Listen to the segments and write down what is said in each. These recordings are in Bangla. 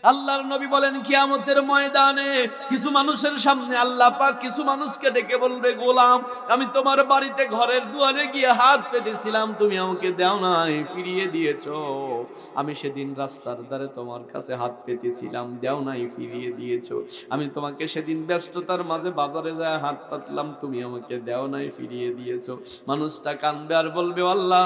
আল্লাহর নবী বলেন কিয়ামতের ময়দানে কিছু মানুষের সামনে আল্লাহ পাক কিছু মানুষকে ডেকে বলবে, গোলাম আমি তোমার বাড়িতে ঘরের দুয়ারে গিয়ে হাত পেতেছিলাম, তুমি আমাকে দাও নাই, ফিরিয়ে দিয়েছো। আমি সেদিন রাস্তার ধারে তোমার কাছে হাত পেতেছিলাম, দাও নাই, ফিরিয়ে দিয়েছো। আমি তোমাকে সেদিন ব্যস্ততার মাঝে বাজারে যায় হাত পাতলাম, তুমি আমাকে দাও নাই, ফিরিয়ে দিয়েছো। মানুষটা কাঁদবে আর বলবে, আল্লাহ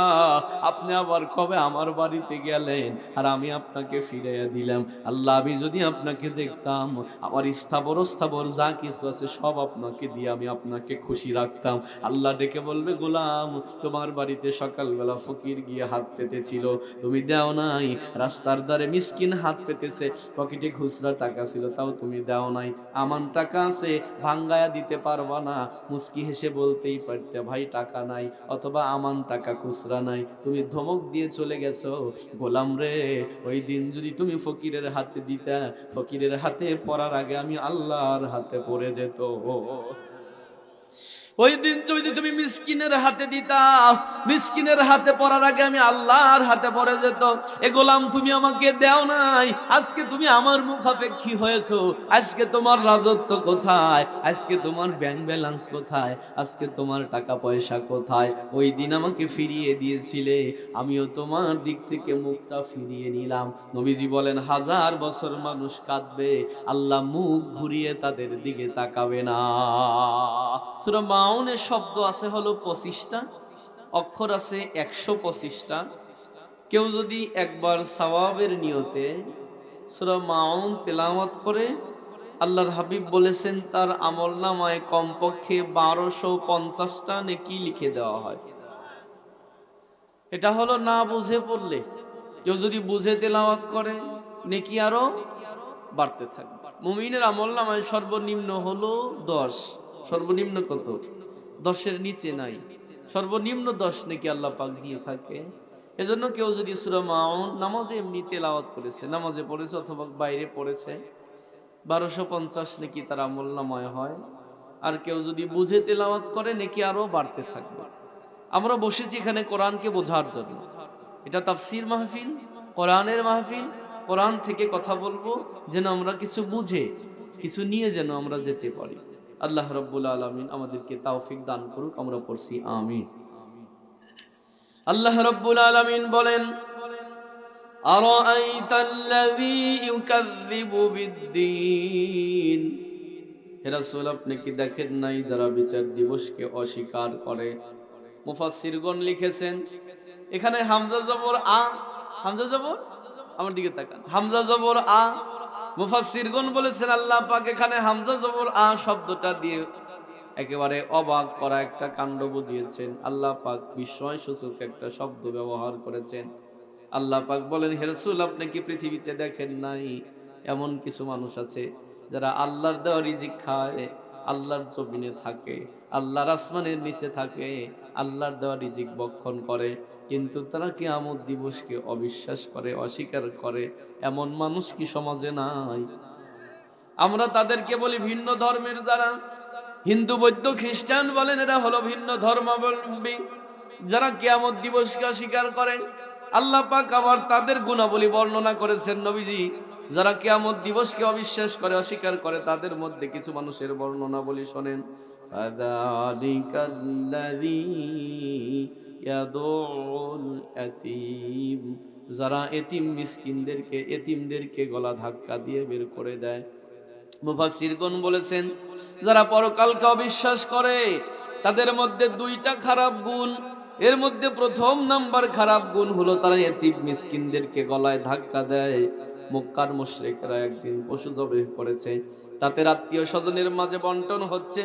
আপনি আবার কবে আমার বাড়িতে গেলেন আর আমি আপনাকে ফিরাইয়া দিলাম। আল্লাহ আমি যদি আপনাকে দেখতাম, আমার স্থাবর যা কিছু আছে সব আপনাকে দিয়ে আমি আপনাকে খুশি রাখতাম। আল্লাহ ডেকে বলবে, গোলাম তোমার বাড়িতে সকালবেলা ফকির গিয়ে হাত পেতেছিল, তুমি দাও নাই। রাস্তার ধারে মিসকিন হাত পেতেছে, পকেটে খুচরা টাকা ছিল তাও তুমি দাও নাই। আমান টাকা আছে, ভাঙ্গায়া দিতে পারবা না, মুস্কি হেসে বলতেই পারতে ভাই টাকা নাই, অথবা আমান টাকা খুচরা নাই, তুমি ধমক দিয়ে চলে গেছো। গোলাম রে, ওই দিন যদি তুমি ফকিরের হাতে দিতা, ফকিরের হাতে পড়ার আগে আমি আল্লাহর হাতে পড়ে যেত। ওই দিন যদি তুমি মিসকিনের হাতে দিতা, মিসকিনের হাতে পড়ার আগে আমি আল্লাহর হাতে পড়ে যেত। এ গোলাম তুমি আমাকে দাও নাই, আজকে তুমি আমার মুখাপেক্ষী হয়েছো, আজকে তোমার রাজত্ব কোথায়, আজকে তোমার ব্যাংক ব্যালেন্স কোথায়, আজকে তোমার টাকা পয়সা কোথায়? ওই দিন আমাকে ফিরিয়ে দিয়েছিলে, আমিও তোমার দিক থেকে মুখটা ফিরিয়ে নিলাম। নবীজি বলেন, 1000 বছর মানুষ কাঁদবে, আল্লাহ মুখ ঘুরিয়ে তাদের দিকে তাকাবে না। সূরা মাউনের শব্দ আছে হলো 25টা, অক্ষর আছে 125টা। কেউ যদি একবার সওয়াবের নিয়তে সূরা মাউন তেলাওয়াত করে, আল্লাহর হাবিব বলেছেন তার আমলনামায় কমপক্ষে 1250টা নেকি লিখে দেওয়া হয়। এটা হলো না বুঝে পড়লে। কেউ যদি বুঝে তেলাওয়াত করে নেকি আরো বাড়তে থাকবে। মুমিনের আমলনামায় সর্বনিম্ন হলো 10। সর্বনিম্ন কত? 10-এর নিচে নাই, সর্বনিম্ন 10 নাকি আল্লাহ পাক দিয়ে থাকে। এজন্য কেউ যদি সূরা মাউন নামাজে এমনি তেলাওয়াত করেছে, নামাজে পড়েছে অথবা বাইরে পড়েছে, 1250 নাকি তার আমলনামায় হয়। আর কেউ যদি বুঝে তেলাওয়াত করে নেকি আরো বাড়তে থাকবে। আমরা বসেছি এখানে কোরআনকে বোঝার জন্য। এটা তাফসীর মাহফিল, কোরআনের মাহফিল। কোরআন থেকে কথা বলবো যেন আমরা কিছু বুঝে, কিছু নিয়ে যেন আমরা যেতে পারি। আল্লাহ রাব্বুল আলামিন আমাদেরকে তৌফিক দান করুক। আমরা পড়ছি আমিন। আল্লাহ রাব্বুল আলামিন বলেন, আরাআইতাল্লাযী ইউকাযযিবু বিদ্দীন। হে রাসূল আপনি কি দেখেন নাই যারা বিচার দিবসকে অস্বীকার করে? মুফাসসিরগণ লিখেছেন এখানে হামজা জবর আ, হামজা জবর, আমার দিকে তাকান, হামজা জবর আ। মুফাসসিরগণ বলেছেন আল্লাহ পাক এখানে হামজা জবর আ শব্দটা দিয়ে একেবারে অবাক করা একটা কাণ্ড বুঝিয়েছেন। আল্লাহ পাক বিস্ময় সূচক একটা শব্দ ব্যবহার করেছেন। আল্লাহ পাক বলেন, হে রাসূল আপনি কি পৃথিবীতে দেখেন নাই এমন কিছু মানুষ আছে যারা আল্লাহর দেওয়া রিজিক খায়, আল্লাহর জমিনে থাকে, আল্লাহর আসমানের নিচে থাকে, আল্লাহর দেওয়া রিজিক ভক্ষণ করে, কিন্তু তারা কিয়ামত দিবসকে অবিশ্বাস করে, অস্বীকার করে। এমন মানুষ কি সমাজে নাই? আমরা তাদেরকে বলি ভিন্ন ধর্মের যারা, হিন্দু বৌদ্ধ খ্রিস্টান বলেন, এরা হলো ভিন্ন ধর্মাবলম্বী যারা কিয়ামত দিবসকে অস্বীকার করে। আল্লাহ পাক আবার তাদের গুণাবলী বর্ণনা করেছেন নবীজি, যারা কিয়ামত দিবসকে অবিশ্বাস করে, অস্বীকার করে, তাদের মধ্যে কিছু মানুষের বর্ণনা বলি শোনেন। ফাযালিকাল্লাযী ইয়াদুল ইয়াতীম, যারা এতিম মিসকিনদেরকে, এতিমদেরকে গলা ধাক্কা দিয়ে বের করে দেয়। মুফাসসিরগণ বলেছেন যারা পরকালকে অবিশ্বাস করে তাদের মধ্যে 2টা খারাপ গুণ। এর মধ্যে প্রথম নাম্বার খারাপ গুণ হলো তারা এতিম মিসকিনদেরকে গলায় ধাক্কা দেয়। মক্কার মুশরিকরা একদিন পশু জবাই করেছে, তাদের আত্মীয় স্বজনের মাঝে বন্টন হচ্ছে।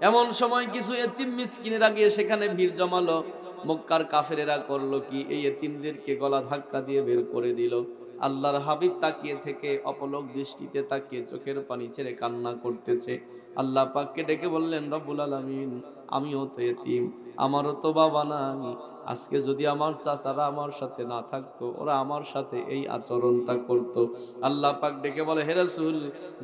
এমন সময় কিছু এতিম মিসকিনেরা গিয়ে সেখানে ভিড় জমালো। মক্কার কাফেরেরা করলো কি, এই এতিমদেরকে গলা ধাক্কা দিয়ে বের করে দিল। আল্লাহর হাবিব তাকিয়ে থেকে অপলক দৃষ্টিতে তাকিয়ে চোখের পানি ছেড়ে কান্না করতেছে। আল্লাহ পাককে ডেকে বললেন, রব্বুল আলামিন আমিও তো এতিম, আমারও তো বাবা নাই। আজকে যদি আমার চাচারা আমার সাথে না থাকতো, ওরা আমার সাথে এই আচরণটা করত। আল্লাহ পাক ডেকে বলে, হে রাসূল,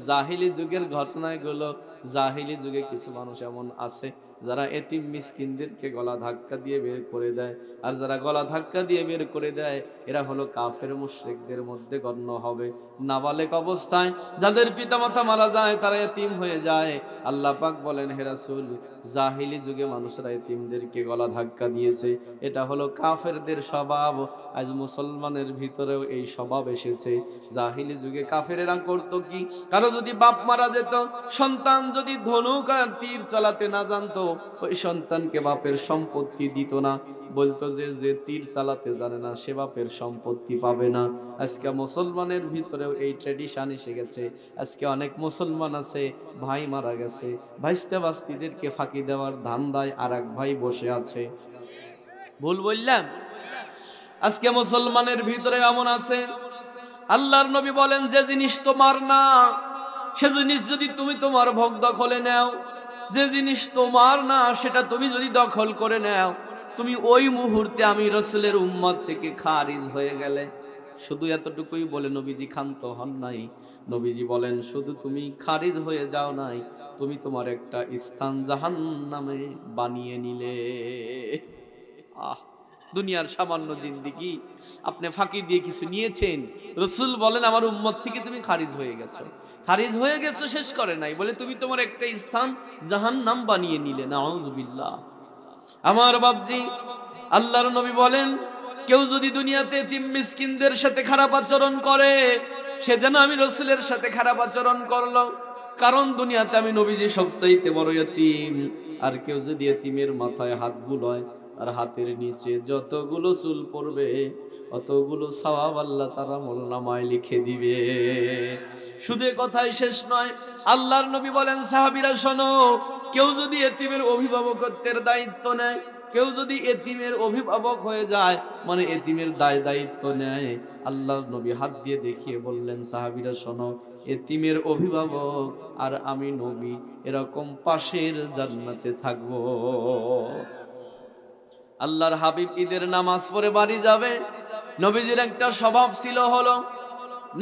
জাহিলি যুগের ঘটনাগুলো, জাহিলি যুগে কিছু মানুষ এমন আছে যারা এতিম মিসকিনদেরকে গলা ধাক্কা দিয়ে বের করে দেয়। আর যারা গলা ধাক্কা দিয়ে বের করে দেয় এরা হলো কাফের মুশরিকদের মধ্যে গণ্য হবে। নাবালেক অবস্থায় যাদের পিতামাতা মারা যায় তারা এতিম হয়ে যায়। আল্লাহ পাক বলেন, হে রাসূল, জাহিলি যুগে মানুষরা এতিমদেরকে গলা ধাক্কা দিয়েছে, এটা হলো কাফেরদের স্বভাব। আজ মুসলমানের ভিতরেও এই স্বভাব এসেছে। জাহিলি যুগে কাফেরেরা করতো কি, কারো যদি বাপ মারা যেত, সন্তান যদি ধনুক আর তীর চালাতে না জানতো, ওই সন্তানকে বাপের সম্পত্তি দিত না। বলতো যে যে তীর চালাতে জানে না সে বাপের সম্পত্তি পাবে না। আজকে মুসলমানের ভিতরেও এই ট্র্যাডিশন এসে গেছে। আজকে অনেক মুসলমান আছে, ভাই মারা গেছে, ভাইস্তে বাস্তিদেরকে ফাঁকি দেওয়ার ধান্দায় আর এক ভাই বসে আছে। ভুল বললাম? আজকে মুসলমানের ভিতরে এমন আছে। আল্লাহর নবী বলেন, যে জিনিস তোমার না সে জিনিস যদি তুমি তোমার ভোগ দখলে নাও, যে জিনিস তোমার না সেটা তুমি যদি দখল করে নাও, তুমি ওই মুহূর্তে আমি রাসূলের উম্মত থেকে খারিজ হয়ে গেলে। শুধু এতটুকুই বলে নবীজি ক্ষান্ত হন নাই। নবীজি বলেন, শুধু তুমি খারিজ হয়ে যাও নাই, তুমি তোমার একটা স্থান জাহান্নামে বানিয়ে নিলে। আহ, দুনিয়ার সামান্য জিন্দেগি আপনি ফাঁকি দিয়ে কিছু নিয়েছেন, রাসূল বলেন আমার উম্মত থেকে তুমি খারিজ হয়ে গেছো। খারিজ হয়ে গেছো শেষ করে নাই, বলে তুমি তোমার একটা স্থান জাহান্নাম বানিয়ে নিলে। নাউযুবিল্লাহ। আমার বাপজি, আল্লাহর নবী বলেন, কেউ যদি দুনিয়াতে এতিম মিসকিনদের সাথে খারাপ আচরণ করে, সে যেন আমি রাসূলের সাথে খারাপ আচরণ করলো। কারণ দুনিয়াতে আমি নবীজি সবচাইতে বড় এতিম। আর কেউ যদি এতিমের মাথায় হাত বুলায়, আর হাতের নিচে যতগুলো চুল পড়বে অতগুলো সওয়াব আল্লাহ তাআলা আমলনামায় লিখে দিবে। শুধু কথাই শেষ নয়, আল্লাহর নবী বলেন, সাহাবীরা শোনো, কেউ যদি এতিমের অভিভাবকত্বের দায়িত্ব নেয়, কেউ যদি এতিমের অভিভাবক হয়ে যায়, মানে এতিমের দায়িত্ব নেয়, আল্লাহর নবী হাত দিয়ে দেখিয়ে বললেন, সাহাবীরা শোনো, এতিমের অভিভাবক আর আমি নবী এরকম পাশের জান্নাতে থাকবো। আল্লাহর হাবিব ঈদের নামাজ পড়ে বাড়ি যাবে। নবীজির একটা স্বভাব ছিল, হলো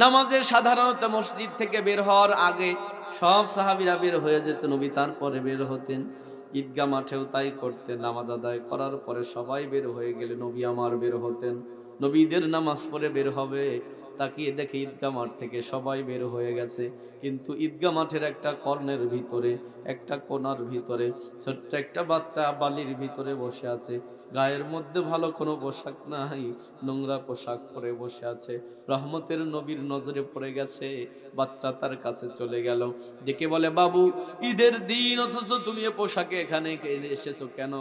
নামাজের সাধারণত মসজিদ থেকে বের হওয়ার আগে সব সাহাবীরা বের হয়ে যেত, নবী তারপরে বের হতেন। ঈদগাহ মাঠেও তাই করতেন। নামাজ আদায় করার পরে সবাই বের হয়ে গেলে নবী আমার বের হতেন। নবী ঈদের নামাজ পড়ে বের হবে, তাকিয়ে দেখে ঈদগাহ মাঠ থেকে সবাই বের হয়ে গেছে, কিন্তু ঈদগাহ মাঠের একটা কর্ণের ভিতরে, একটা কোণার ভিতরে ছোট্ট একটা বাচ্চা বালির ভিতরে বসে আছে। গায়ের মধ্যে ভালো কোনো পোশাক নাই, নোংরা পোশাক পরে বসে আছে। রহমতের নবীর নজরে পড়ে গেছে। বাচ্চা তার কাছে চলে গেল, ডেকে বলে, বাবু, ঈদের দিন অথচ তুমি এ পোশাকে এখানে এসেছো কেন?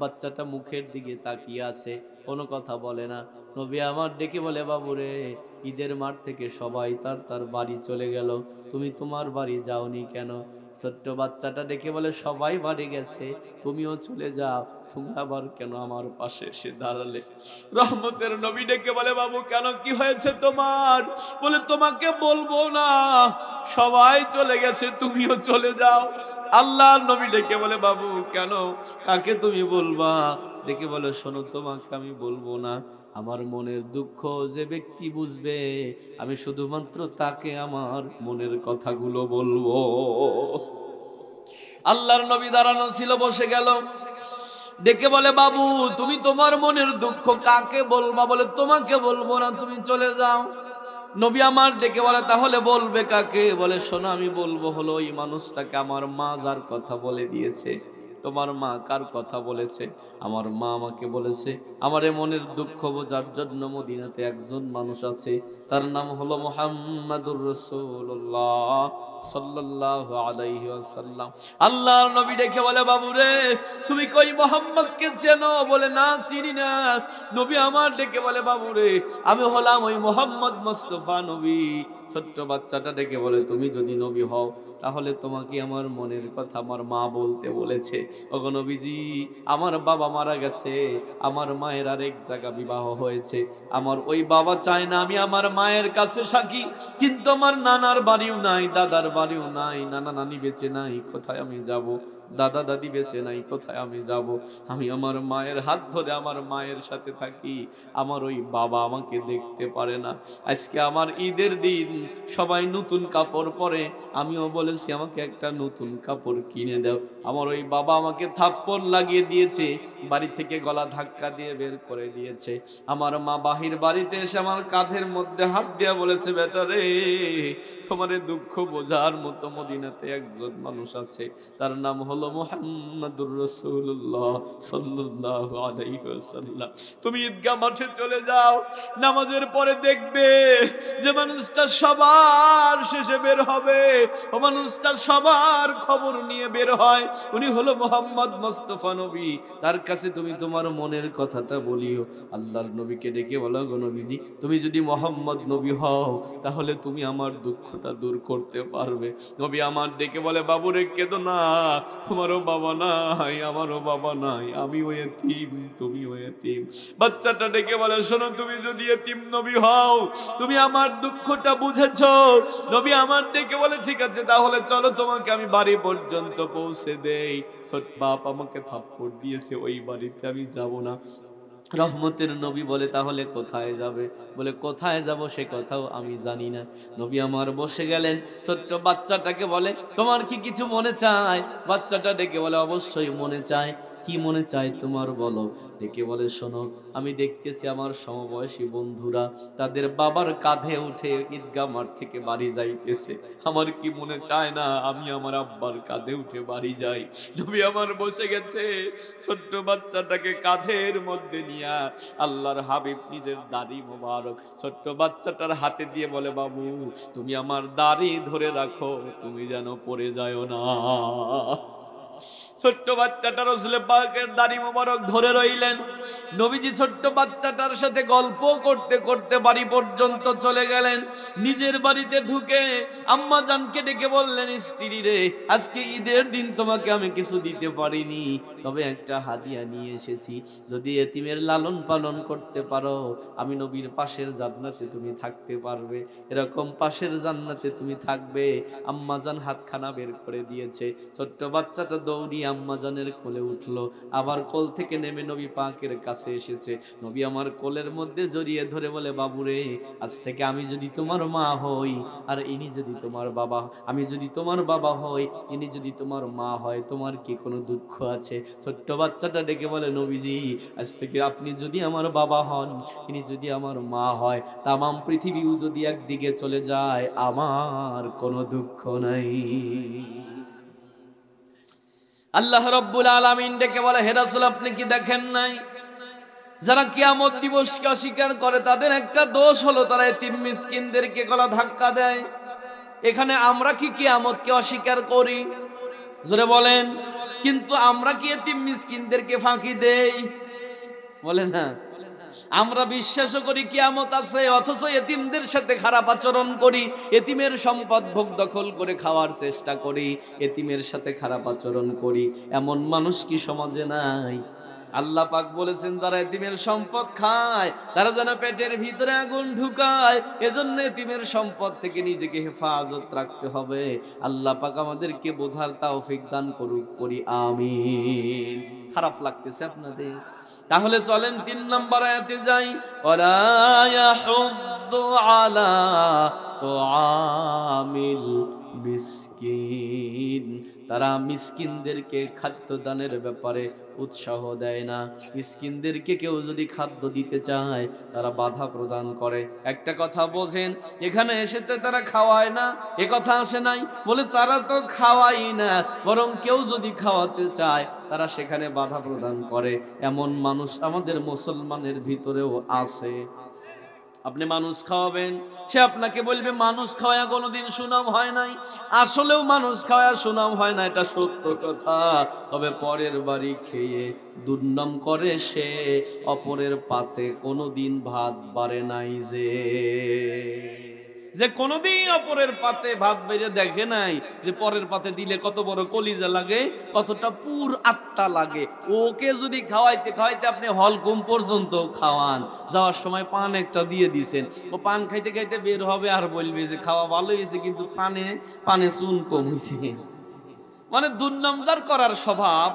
বাচ্চাটা মুখের দিকে তাকিয়ে আছে, কোনো কথা বলে না। নবী আমার ডেকে বলে, বাবু রে, ঈদের মাঠ থেকে সবাই তার তার বাড়ি চলে গেল, তুমি তোমার বাড়ি যাওনি কেন? ছোট্ট বাচ্চাটা ডেকে বলে, সবাই বাড়ি গেছে, তুমিও চলে যাও, তুমি আবার কেন আমার পাশে এসে দাঁড়ালে? রহমতের নবী ডেকে বলে, বাবু কেন, কি হয়েছে তোমার? বলে, তোমাকে বলবো না, সবাই চলে গেছে, তুমিও চলে যাও। আল্লাহর নবী ডেকে বলে, বাবু কেন, কাকে তুমি বলবা? ডেকে বলে, শোনো, তোমাকে আমি বলবো না, আমার মনের দুঃখ যে ব্যক্তি বুঝবে, আমি শুধুমাত্র তাকে আমার মনের কথাগুলো বলবো। আল্লাহর নবী দাঁড়ানো ছিল, বসে গেল, ডেকে বলে, বাবু তুমি তোমার মনের দুঃখ কাকে বলবা? বলে, তোমাকে বলবো না, তুমি চলে যাও। নবী আমার ডেকে বলে, তাহলে বলবে কাকে? বলে, শোনো, আমি বলবো হলো ওই মানুষটাকে, আমার মা যার কথা বলে দিয়েছে। তোমার মা কার কথা বলেছে? আমার মা আমাকে বলেছে আমার মনের দুঃখ বোঝার জন্য মদিনাতে একজন মানুষ আছে, তার নাম হলো মুহাম্মাদুর রাসূলুল্লাহ সাল্লাল্লাহু আলাইহি ওয়াসাল্লাম। আল্লাহর নবী ডেকে বলে, বাবু রে, তুমি কই মুহাম্মদকে চেনো? বলে, না, চিনি না। নবী আমার ডেকে বলে, বাবু রে, আমি হলাম ওই মুহাম্মদ মুস্তাফা নবী ছোট্ট বাচ্চাটা ডেকে বলে, তুমি যদি নবী হও তাহলে তোমাকে আমার মনের কথা আমার মা বলতে বলেছে। ওগো নবীজি, আমার বাবা মারা গেছে, আমার মায়ের আরেক জায়গা বিবাহ হয়েছে, আমার ওই বাবা চায় না আমি আমার মায়ের কাছে থাকি, কিন্তু আমার নানার বাড়িও নাই, দাদার বাড়িও নাই, নানা নানি বেঁচে নাই, কোথায় আমি যাব? দাদা দাদি বেঁচে নাই, কোথায় আমি যাব? আমি আমার মায়ের হাত ধরে আমার মায়ের সাথে থাকি, আমার ওই বাবা আমাকে দেখতে পারে না। আজকে আমার ঈদের দিন, সবাই নতুন কাপড় পরে, আমিও বলেছি আমাকে একটা নতুন কাপড় কিনে দাও। আমার ওই বাবা আমাকে থাপ্পড় লাগিয়ে দিয়েছে, বাড়ি থেকে গলা ধাক্কা দিয়ে বের করে দিয়েছে। আমার মা বাহির বাড়িতে এসে আমার কাঁধের মধ্যে হাত দিয়ে বলেছে, বেটা রে, তোমার দুঃখ বোঝার মতো মদিনাতে একজন মানুষ আছে, তার নাম হলো মুহাম্মাদুর রাসূলুল্লাহ সাল্লাল্লাহু আলাইহি ওয়াসাল্লাম। তুমি ঈদগাহ মাঠে চলে যাও, নামাজের পরে দেখবে যে মানুষটা সবার শেষে বের হবে, ও মানুষটা সবার খবর নিয়ে বের হয়, উনি হলো মুহাম্মদ মুস্তাফা নবী। তার কাছে তুমি তোমার মনের কথাটা বলিও। আল্লাহর নবীকে ডেকে বলো, গো নবীজি, তুমি যদি মুহাম্মদ নবী হও তাহলে তুমি আমার দুঃখটা দূর করতে পারবে। নবী আমার ডেকে বলে, বাবুরে কেঁদো না, তোমারও বাবা নাই, আমারও বাবা নাই, আমিও এতিম, তুমিও এতিম। বাচ্চাটা ডেকে বলে, শোনো, তুমি যদি এতিম নবী হও, তুমি আমার দুঃখটা বুঝেছো। নবী আমার ডেকে বলে, ঠিক আছে, তাহলে চলো তোমাকে আমি বাড়ি পর্যন্ত পৌঁছে দেই। ছোট বাপ আমাকে থাপ্পড় দিয়েছে, ওই বাড়িতে আমি যাব না। রহমতের নবী বলে, তাহলে কোথায় যাবে? বলে, কোথায় যাব সে কথাও আমি জানি না। নবী আমার বসে গেলেন, ছোট্ট বাচ্চাটাকে বলে, তোমার কি কিছু মনে চায়? বাচ্চাটা ডেকে বলে, অবশ্যই মনে চায়। কি মনে চায় তোমার, বলো। ডেকে বলে, শোনো, আমি দেখতেছি আমার সমবয়সী বন্ধুরা তাদের বাবার কাঁধে উঠে ঈদগাহ মাঠ থেকে বাড়ি যাইতেছে, আমার কি মনে চায় না আমি আমার আব্বার কাঁধে উঠে বাড়ি যাই? নবী আমার বসে গেছে, ছোট্ট বাচ্চাটাকে কাঁধের মধ্যে নিয়া আল্লাহর হাবিব নিজের দাড়ি মোবারক ছোট্ট বাচ্চাটার হাতে দিয়ে বলে, বাবু, তুমি আমার দাড়ি ধরে রাখো, তুমি যেন পড়ে যাও না। ছোট্ট বাচ্চাটা রাসূল পাকের দাড়ি মোবারক ধরে রইলেন। নবীজি ছোট্ট বাচ্চাটার সাথে গল্প করতে করতে বাড়ি পর্যন্ত চলে গেলেন। নিজের বাড়িতে ঢুকে আম্মা জানকে ডেকে বললেন, স্ত্রী রে, আজকে ঈদের দিন তোমাকে আমি কিছু দিতে পারিনি, তবে একটা হাদিয়া নিয়ে এসেছি। যদি এতিমের লালন পালন করতে পারো, আমি নবীর পাশের জান্নাতে তুমি থাকতে পারবে, এরকম পাশের জান্নাতে তুমি থাকবে। আম্মা জান হাতখানা বের করে দিয়েছে। ছোট্ট বাচ্চাটা দৌড়িয়ে আম্মা জানের কোলে উঠলো, আবার কোল থেকে নেমে নবী পাকের কাছে এসেছে। নবী আমার কোলের মধ্যে জড়িয়ে ধরে বলে, বাবুরে, আজ থেকে আমি যদি তোমার মা হই আর ইনি যদি তোমার বাবা, আমি যদি তোমার বাবা হই, ইনি যদি তোমার মা হয়, তোমার কি কোনো দুঃখ আছে? ছোট্ট বাচ্চাটা ডেকে বলে, নবীজি, আজ থেকে আপনি যদি আমার বাবা হন, ইনি যদি আমার মা হয়, তামাম পৃথিবীও যদি একদিকে চলে যায়, আমার কোনো দুঃখ নাই। আল্লাহ রাব্বুল আলামিন ডেকে বলে, হে রাসূল, আপনি কি দেখেন নাই যারা কিয়ামত দিবসকে অস্বীকার করে তাদের একটা দোষ হলো তারা এতিম মিসকিনদেরকে গলা ধাক্কা দেয়। এখানে আমরা কি কিয়ামতকে অস্বীকার করি? জোরে বলেন। কিন্তু আমরা কি এতিম মিসকিনদেরকে ফাঁকি দেই? বলে না। আমরা বিশ্বাসও করি কিয়ামত আছে, অথচ এতিমদের সাথে খারাপ আচরণ করি, এতিমের সম্পদ ভোগ দখল করে খাওয়ার চেষ্টা করি, এতিমের সাথে খারাপ আচরণ করি। এমন মানুষ কি সমাজে নাই? আল্লাহ পাক বলেছেন, যারা এতিমের সম্পদ খায় তারা যেন পেটের ভিতরে আগুন ঢুকায়। এজন্য এতিমের সম্পদ থেকে নিজেকে হেফাজত রাখতে হবে। আল্লাহ পাক আমাদেরকে বোঝার তৌফিক দান করুক, করি আমিন। খারাপ লাগতেছে আপনাদের? তাহলে চলেন 3 নম্বর আয়াতে যাই। ওয়ালা ইয়াহুদ্দু আলা তুআমিল মিসকিন, তারা মিসকিনদেরকে খাদ্য দানের ব্যাপারে উৎসাহ দেয় না। মিসকিনদেরকে কেউ যদি খাদ্য দিতে চায় তারা বাধা প্রদান করে। একটা কথা বোঝেন, এখানে এসেতে তারা খাওয়ায় না এ কথা আসে নাই, বলে তারা তো খাওয়াই না, বরং কেউ যদি খাওয়াতে চায় তারা সেখানে বাধা প্রদান করে। এমন মানুষ আমাদের মুসলমানের ভিতরেও আছে। আপনি মানুষ খাওয়াবেন, সে আপনাকে বলবে মানুষ খাওয়া কোনোদিন সুনাম হয় নাই। আসলেও মানুষ খাওয়া সুনাম হয় না, এটা সত্য কথা। তবে পরের বাড়ি খেয়ে দুর্নাম করে সে, অপরের পাতে কোনোদিন ভাত বাড়ে নাই যে। যে কোনোদিন অপরের পাতে ভাত বেড়ে দেখে নাই যে পরের পাতে দিলে কত বড় কলিজা লাগে, কতটা পুর আত্মা লাগে। ওকে যদি খাওয়াইতে খাওয়াইতে আপনি হলকুম পর্যন্ত খাওয়ান, যাওয়ার সময় পান একটা দিয়ে দিছেন, ও পান খাইতে খাইতে বের হবে আর বলবে যে খাওয়া ভালো হয়েছে কিন্তু পানে পানে চুন কম হয়েছে। মানে দুর্নামজার করার স্বভাব।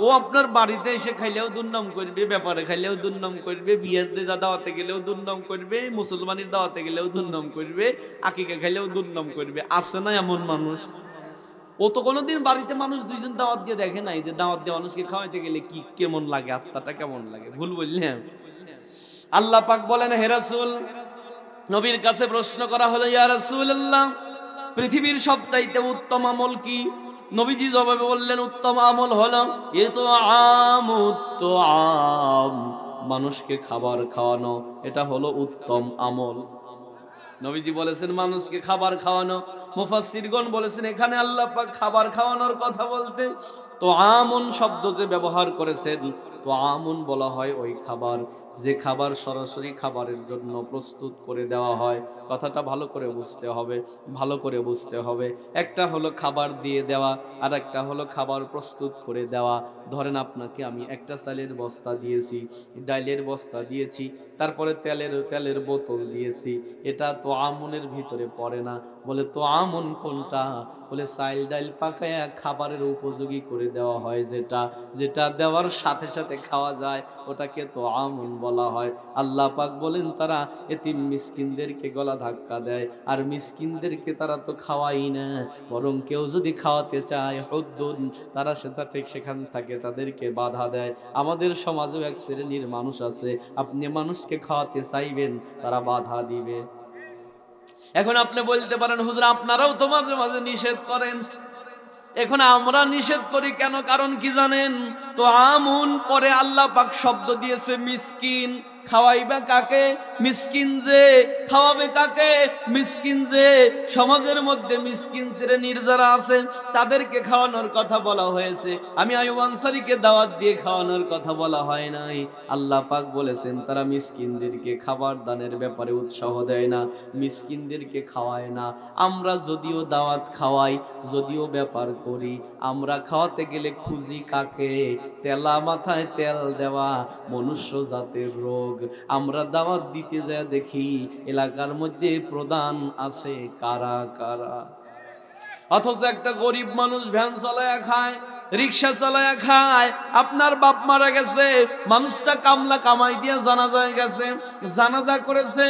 ও আপনার বাড়িতে এসে খাইলেও দুর্নাম করবে, ব্যাপারে খাইলেও দুর্নাম করবে, বিয়ের দাওয়াতে গেলেও দুর্নাম করবে, মুসলমানের দাওয়াতে গেলেও দুর্নাম করবে, আকিকা খাইলেও দুর্নাম করবে। আছে না এমন মানুষ? ও তো কোনোদিন বাড়িতে মানুষ দুইজন দাওয়াত দিয়ে দেখে নাই যে দাওয়াত দিয়ে মানুষকে খাওয়াইতে গেলে কি কেমন লাগে, আত্মাটা কেমন লাগে। ভুল বললেন? আল্লাহ পাক বলেন, হে রাসূল, নবীর কাছে প্রশ্ন করা হলো, ইয়া রাসূলুল্লাহ, পৃথিবীর সবচাইতে উত্তম আমল কি? নবীজি জবাবে বললেন, উত্তম আমল হলো আম, মানুষকে খাবার খাওয়ানো। এটা হলো উত্তম আমল। নবীজি বলেছেন মানুষকে খাবার খাওয়ানো। মুফাসসিরগণ বলেছেন এখানে আল্লাহ পাক খাবার খাওয়ানোর কথা বলতে তো আমুন শব্দ যে ব্যবহার করেছেন, তো আমুন বলা হয় ওই খাবার যে খাবার সরাসরি খাবারের জন্য প্রস্তুত করে দেওয়া হয়। কথাটা ভালো করে বুঝতে হবে, ভালো করে বুঝতে হবে। একটা হলো খাবার দিয়ে দেওয়া, আর একটা হলো খাবার প্রস্তুত করে দেওয়া। ধরেন আপনাকে আমি একটা চালের বস্তা দিয়েছি, ডালের বস্তা দিয়েছি, তারপরে তেলের বোতল দিয়েছি, এটা তো আমনের ভিতরে পড়ে না। বলে তো আমন কোনটা? বলে চাল ডাল পাকায়া খাবারের উপযোগী করে দেওয়া হয়, যেটা যেটা দেওয়ার সাথে সাথে খাওয়া যায় ওটাকে তো আমন বলা হয়। আল্লাহ পাক বলেন তারা এতিম মিসকিনদেরকে গলা ধাক্কা দেয়, আর মিসকিনদেরকে তারা তো খাওয়াই না, বরং কেউ যদি খাওয়াতে চায় হুদ্দুন, তারা সেটা ঠিক সেখান থেকে তাদেরকে বাধা দেয়। আমাদের সমাজেও এক শ্রেণীর মানুষ আছে, আপনি মানুষকে খাওয়াতে চাইবেন তারা বাধা দিবে। এখন আপনি বলতে পারেন, হুজুর আপনারাও তো মাঝে মাঝে নিষেধ করেন। এখন আমরা নিষেধ করি কেন? কারণ কি জানেন? তো আমুন পরে আল্লাহ পাক শব্দ দিয়েছে মিসকিন। খাওয়াইবা কাকে? মিসকিন যে খাওয়াবে কাকে? মিসকিন যে সমাজের মধ্যে মিসকিন শ্রেণীর যারা আছে তাদেরকে খাওয়ানোর কথা বলা হয়েছে। আমি আইয়ুব আনসারীকে দাওয়াত দিয়ে খাওয়ানোর কথা বলা হয় নাই। আল্লাহ পাক বলেছেন তারা মিসকিনদেরকে খাবার দানের ব্যাপারে উৎসাহ দেয় না, মিসকিনদেরকে খাওয়ায় না। আমরা যদিও দাওয়াত খাওয়াই, যদিও ব্যাপার করি, আমরা খাওয়াতে গেলে খুঁজি কাকে? তেলা মাথায় তেল দেওয়া মনুষ্য জাতের রোগ। আমরা দাওয়াত দিতে যায় দেখি এলাকার মধ্যে প্রধান আছে কারা কারা, অথচ একটা গরিব মানুষ ভ্যান চালায়া খায়, রিক্সা চালায়া খায়। আপনার বাপ মারা গেছে, মানুষটা কামলা কামাই দিয়ে জানাজায় গেছে, জানাজা করেছে,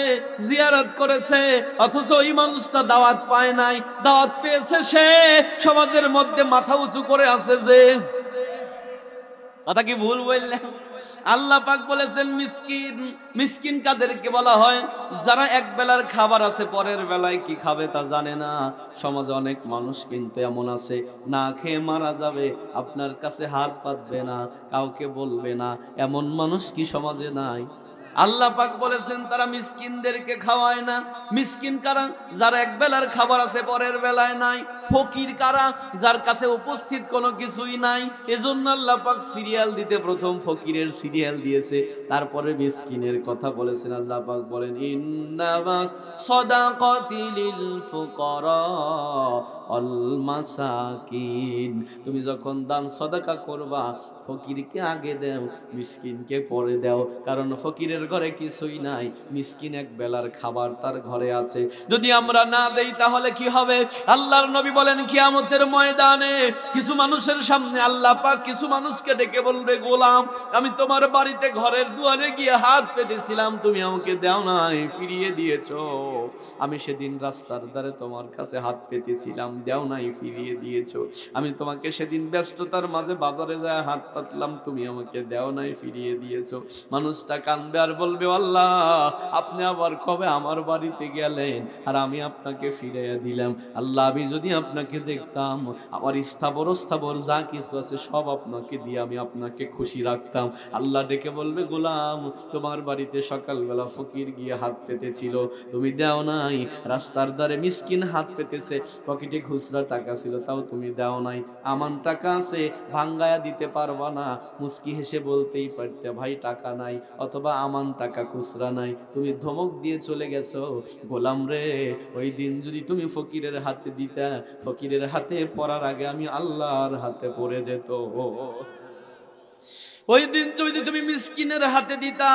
জিয়ারত করেছে, অথচ ওই মানুষটা দাওয়াত পায় নাই। দাওয়াত পেয়েছে সে, সমাজের মধ্যে মাথা উঁচু করে আছে যে। কথা কি ভুল বললেন? আল্লাহ পাক বলেছেন মিসকিন। মিসকিন কাদেরকে বলা হয়? যারা এক বেলার খাবার আছে, পরের বেলায় কি খাবে তা জানে না। সমাজে অনেক মানুষ কিন্তু এমন আছে, না খেয়ে মারা যাবে, আপনার কাছে হাত পাতবে না, কাউকে বলবে না। এমন মানুষ কি সমাজে নাই? আল্লাহ পাক বলেছেন তারা মিসকিনদেরকে খাওয়ায় না। মিসকিন কারা? যার এক বেলার খাবার আছে পরের বেলায় নাই। ফকির কারা? যার কাছে উপস্থিত কোনো কিছুই নাই। এজন্য আল্লাহ পাক সিরিয়াল দিতে প্রথম ফকিরের সিরিয়াল দিয়েছে, তারপরে মিসকিনের কথা বলেছেন। আল্লাহ পাক বলেন ইন্নামাস সাদাকাতি লিল ফুকারা ওয়াল মাসাকিন। তুমি যখন দান সাদাকা করবা, ফকিরকে আগে দাও, মিসকিনকে পরে দাও। কারণ ফকিরের ঘরে কিছুই নাই, মিসকিন এক বেলার খাবার তার ঘরে আছে। যদি আমরা না দেই তাহলে কি হবে? আল্লাহর নবী বলেন কিয়ামতের ময়দানে কিছু মানুষের সামনে আল্লাহ পাক কিছু মানুষকে ডেকে বলবে, গোলাম আমি তোমার বাড়িতে ঘরের দুয়ারে গিয়ে হাত পেতেছিলাম, তুমি আমাকে দাও নাই, ফিরিয়ে দিয়েছো। আমি সেদিন রাস্তার ধারে তোমার কাছে হাত পেতেছিলাম, দাও নাই, ফিরিয়ে দিয়েছো। আমি তোমাকে সেদিন ব্যস্ততার মাঝে বাজারে যায় হাত পাতলাম, তুমি আমাকে দাও নাই, ফিরিয়ে দিয়েছো। মানুষটা কাঁদবে আর বলবে, আল্লাহ আপনি আবার কবে আমার বাড়িতে গেলেন আর আমি আপনাকে ফিরাইয়া দিলাম। আল্লাহ আমি যদি আপনাকে দেখতাম, আমার স্থাবর যা কিছু আছে সব আপনাকে দিয়ে আমি আপনাকে খুশি রাখতাম। আল্লাহ ডেকে বলবে, গোলাম তোমার বাড়িতে সকালবেলা ফকির গিয়ে হাত পেতেছিল, তুমি দাও নাই। রাস্তার ধারে মিসকিন হাত পেতেছে, পকেটে খুচরা টাকা ছিল, তাও তুমি দাও নাই। আমান টাকা আছে, ভাঙ্গায়া দিতে পারবা না, মুস্কি হেসে বলতেই পারতে ভাই টাকা নাই, অথবা আমান পান টাকা খুচরা নাই, তুমি ধমক দিয়ে চলে গেছো। গোলাম রে, ওই দিন যদি তুমি ফকিরের হাতে দিতা, ফকিরের হাতে পড়ার আগে আমি আল্লাহর হাতে পড়ে যেত। ওই দিন যদি তুমি মিসকিনের হাতে দিতা,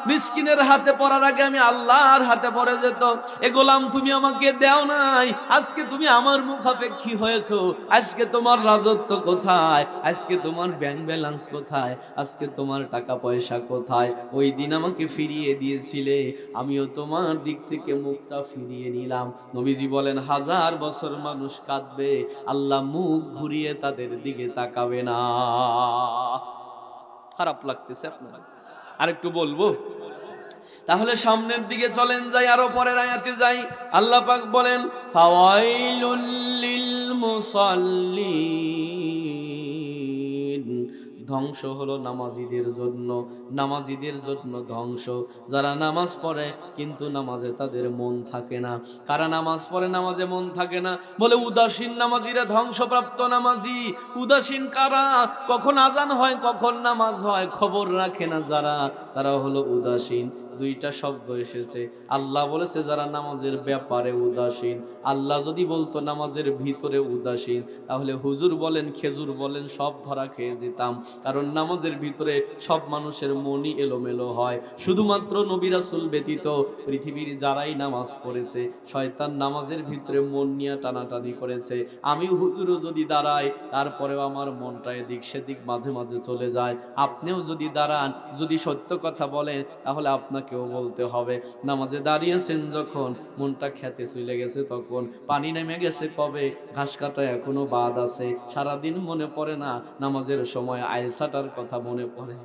মিসকিনের হাতে পড়ার আগে আমি আল্লাহর হাতে পড়ে যেত। এ গোলাম, তুমি আমাকে দেও নাই, আজকে তুমি আমার মুখাপেক্ষী হয়েছো। আজকে তোমার রাজত্ব কোথায়? আজকে তোমার ব্যাংক ব্যালেন্স কোথায়? আজকে তোমার টাকা পয়সা কোথায়? ওই দিন আমাকে ফিরিয়ে দিয়েছিলে, আমিও তোমার দিক থেকে মুখটা ফিরিয়ে নিলাম। নবীজি বলেন, 1000 বছর মানুষ কাঁদবে, আল্লাহ মুখ ঘুরিয়ে তাদের দিকে তাকাবে না। খারাপ লাগতেছে আপনার? আরেকটু বলবো? তাহলে সামনের দিকে চলেন, যাই আরো পরের আয়াতে যাই। আল্লাহ পাক বলেন, ফাওয়াইলুল লিল মুসাল্লিন, ধ্বংস হলো নামাজীদের জন্য, নামাজীদের জন্য ধ্বংস। যারা নামাজ পড়ে কিন্তু নামাজে তাদের মন থাকে না। কারা নামাজ পড়ে নামাজে মন থাকে না? বলে উদাসীন নামাজীরা ধ্বংসপ্রাপ্ত নামাজি। উদাসীন কারা? কখন আজান হয়, কখন নামাজ হয় খবর রাখে না যারা, তারা হলো উদাসীন। দুইটা শব্দ এসেছে। আল্লাহ বলেছে যারা নামাজের ব্যাপারে উদাসীন। আল্লাহ যদি বলতো নামাজের ভিতরে উদাসীন, তাহলে হুজুর বলেন খেজুর বলেন সব ধরা খেয়ে যেতাম। কারণ নামাজের ভিতরে সব মানুষের মনই এলোমেলো হয়। শুধুমাত্র নবী রাসূল ব্যতীত পৃথিবীর যারাই নামাজ পড়েছে, শয়তান নামাজের ভিতরে মন নিয়ে টানাটানি করেছে। আমি হুজুরও যদি দাঁড়াই, তারপরেও আমার মনটা এদিক সেদিক মাঝে মাঝে চলে যায়। আপনিও যদি দাঁড়ান, যদি সত্য কথা বলেন, তাহলে আপনাকেও বলতে হবে নামাজে দাঁড়িয়েছেন যখন, মনটা খেতে চলে গেছে তখন, পানি নেমে গেছে কবে, ঘাস কাটা এখনো বাদ আছে, সারাদিন মনে পড়ে না, নামাজের সময় আয়েশাটার কথা মনে পড়ে।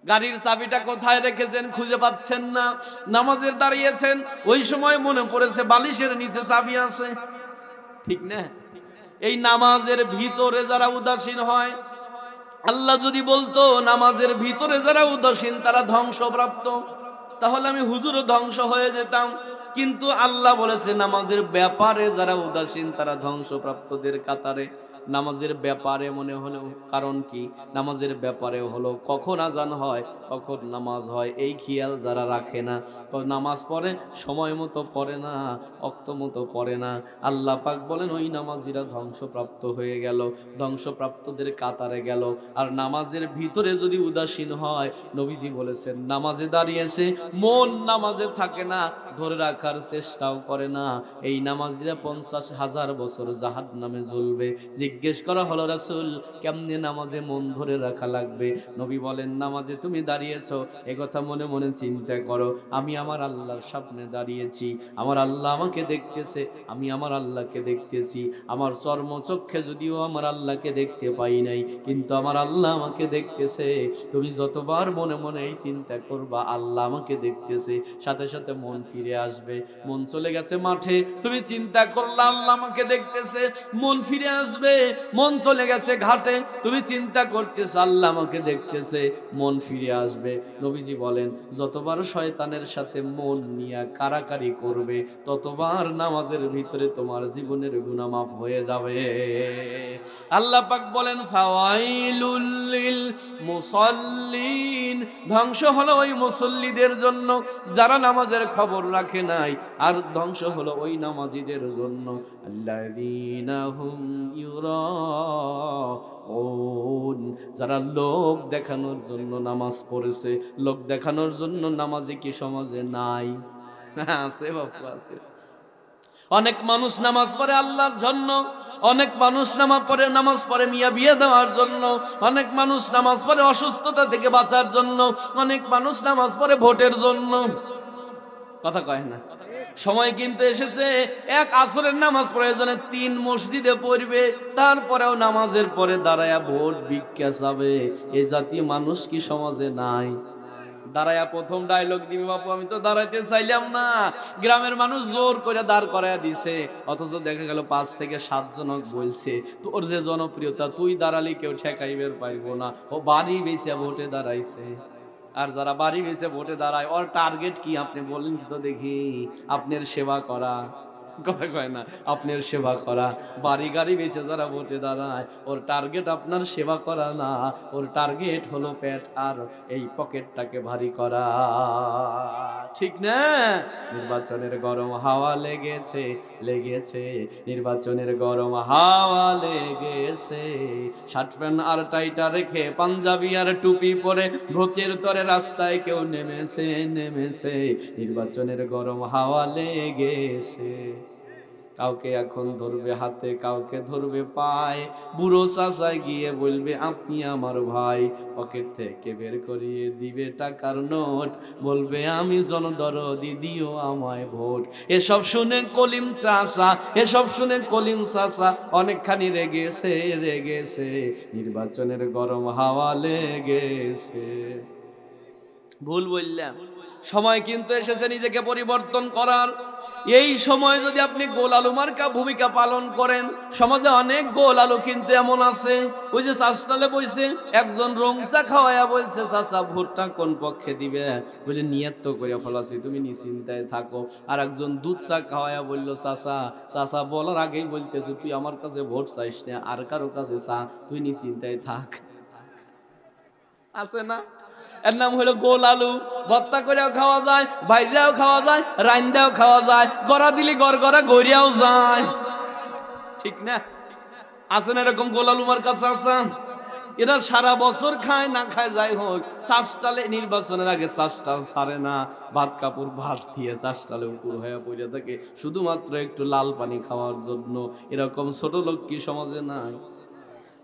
গাড়ির চাবিটা কোথায় রেখেছেন খুঁজে পাচ্ছেন না, নামাজের দাঁড়িয়েছেন, ওই সময় মনে পড়েছে বালিশের নিচে চাবি আছে। ঠিক না? এই নামাজের ভিতরে যারা উদাসীন হয়, আল্লাহ যদি বলতো নামাজের ভিতরে যারা উদাসীন তারা ধ্বংসপ্রাপ্ত, তাহলে আমি হুজুরও ধ্বংস হয়ে যেতাম। কিন্তু আল্লাহ বলেছে নামাজের ব্যাপারে যারা উদাসীন তারা ধ্বংসপ্রাপ্তদের কাতারে। নামাজের ব্যাপারে মনে হলো কারণ কি? নামাজের ব্যাপারে হলো কখন আজান হয়, কখন নামাজ হয়, এই খেয়াল যারা রাখে না, তো নামাজ পড়ে সময় মতো পড়ে না, অক্ত মতো পড়ে না, আল্লাহ পাক বলেন ওই নামাজিরা ধ্বংসপ্রাপ্ত হয়ে গেল, ধ্বংসপ্রাপ্তদের কাতারে গেল। আর নামাজের ভিতরে যদি উদাসীন হয়, নবীজি বলেছেন নামাজে দাঁড়িয়েছে মন নামাজে থাকে না, ধরে রাখার চেষ্টাও করে না, এই নামাজিরা 50,000 বছর জাহান্নামে জ্বলবে। জিজ্ঞেস করা হলো, রাসূল কেমনে নামাজে মন ধরে রাখা লাগবে? নবী বলেন নামাজে তুমি দাঁড়িয়েছো, একথা মনে মনে চিন্তা করো, আমি আমার আল্লাহর সামনে দাঁড়িয়েছি, আমার আল্লাহ আমাকে দেখতেছে, আমি আমার আল্লাহকে দেখতেছি, আমার চর্মচক্ষে যদিও আমার আল্লাহকে দেখতে পাই নাই, কিন্তু আমার আল্লাহ আমাকে দেখতেছে। তুমি যতবার মনে মনে এই চিন্তা করবা আল্লাহ আমাকে দেখতেছে, সাথে সাথে মন ফিরে আসবে। মন চলে গেছে মাঠে, তুমি চিন্তা করলা আল্লাহ আমাকে দেখতেছে, মন ফিরে আসবে। মন চলে গেছে ঘাটে, তুমি চিন্তা করতেছো আল্লাহ আমাকে দেখতেছে, মন ফিরে আসবে। নবীজি বলেন যতবার শয়তানের সাথে মন নিয়ে কারাকারি করবে, ততবার নামাজের ভিতরে তোমার জীবনের গুনাহ মাফ হয়ে যাবে। আল্লাহ পাক বলেন ফাওয়াইলুল লিল মুসাল্লিন, ধ্বংস হলো ওই মুসল্লিদের জন্য যারা নামাজের খবর রাখে নাই, আর ধ্বংস হলো ওই নামাজীদের জন্য আল্লাযীনা হুম ইউরাউন, যারা লোক দেখানোর জন্য নামাজ পড়েছে। লোক দেখানোর জন্য নামাজে কি সমাজে নাই? আছে বাপু, আছে। অনেক মানুষ নামাজ পড়ে আল্লাহর জন্য, অনেক মানুষ নামাজ পড়ে মিয়া বিয়ে দেওয়ার জন্য, অনেক মানুষ নামাজ পড়ে অসুস্থতা থেকে বাঁচার জন্য, অনেক মানুষ নামাজ পড়ে ভোটের জন্য। কথা কয় না? সময় কিন্তু এসেছে এক আসরের নামাজ প্রয়োজনে 3 মসজিদে পড়বে, তারপরেও নামাজের পরে দাঁড়ায়া ভোট ভিক্ষা চাবে। এই জাতীয় মানুষ কি সমাজে নাই? দাঁড়ায়া প্রথম ডায়লগ দিবে, বাপু আমি তো দাঁড়াইতে চাইলাম না, গ্রামের মানুষ জোর করে দাঁড় করাইয়া দিছে, অথচ দেখা গেল 5 থেকে 7 জনক বলছে তোর যে জনপ্রিয়তা তুই দাঁড়ালি কেউ ঠেকাইবার পারবো না, ও বাড়ি বেচে ভোটে দাঁড়াইছে। আর যারা বাড়ি বেচে ভোটে দাঁড়ায় ওর টার্গেট কি আপনি বলেন তো দেখি? আপনার সেবা করা, কথা কয় না, আপনার সেবা করা। বাড়ি গাড়ি বেঁচে যারা ভোটে দাঁড়ায়, ওর টার্গেট আপনার সেবা করা না, ওর টার্গেট হলো পেট আর এই পকেটটাকে ভারী করা, ঠিক না? নির্বাচনের গরম হাওয়া লেগেছে, লেগেছে, নির্বাচনের গরম হাওয়া লেগেছে, শার্ট প্যান্ট আর টাইটা রেখে পাঞ্জাবি আর টুপি পরে ভোটের তরে রাস্তায় কেউ নেমেছে, নেমেছে, নির্বাচনের গরম হাওয়া লেগেছে। কাউকে এখন ধরবে হাতে, কাউকে ধরবে পায়ে, বুড়ো চাচায় গিয়ে বলবে আপনি আমার ভাই, পকেট থেকে বের করিয়ে দিবে টাকার নোট, বলবে আমি জনদরদি, দিও আমায় ভোট। এসব শুনে কলিম চাচা, এসব শুনে কলিম চাচা অনেকখানি রেগেছে, রেগেছে, নির্বাচনের গরম হাওয়া লেগেছে। ভুল বললাম, সময় কিন্তু এসেছে নিজেকে পরিবর্তন করার। এই সময় যদি আপনি গোল আলু মার্কা ভূমিকা পালন করেন, সমাজে অনেক গোল আলু কিন্তু এমন আছে, ওই যে চাষটালে বইছে, একজন রংচা খাওয়াইয়া বলছে চাচা ভোটটা কোন পক্ষে দিবে, বলে নিয়ত তো করে ফেলাছি, তুমি নিশ্চিন্তায় থাকো। আর একজন দুধ চা খাওয়াইয়া বললো চাচা, চাচা বলার আগেই বলতেছে তুই আমার কাছে ভোট চাইস না, আর কারো কাছে চা, তুই নিশ্চিন্তায় থাক। আছে না? এর নাম হলো গোল আলু। ভর্তা করেও খাওয়া যায়, ভাইজাও খাওয়া যায়, রাইন্দাও খাওয়া যায়, গড়া দিলি গড়গড়া গড়িয়াও যায়, ঠিক না? আছে না এরকম গোল আলু মার কাছে আছে? এরা সারা বছর খায় না খায় যাই হোক, চাষটালে নির্বাচনের আগে চাষটাল ছাড়ে না, ভাত কাপড় ভাত দিয়ে চাষটালে উপর হয়ে পড়ে থাকে শুধুমাত্র একটু লাল পানি খাওয়ার জন্য। এরকম ছোট লোক কি সমাজে নাই?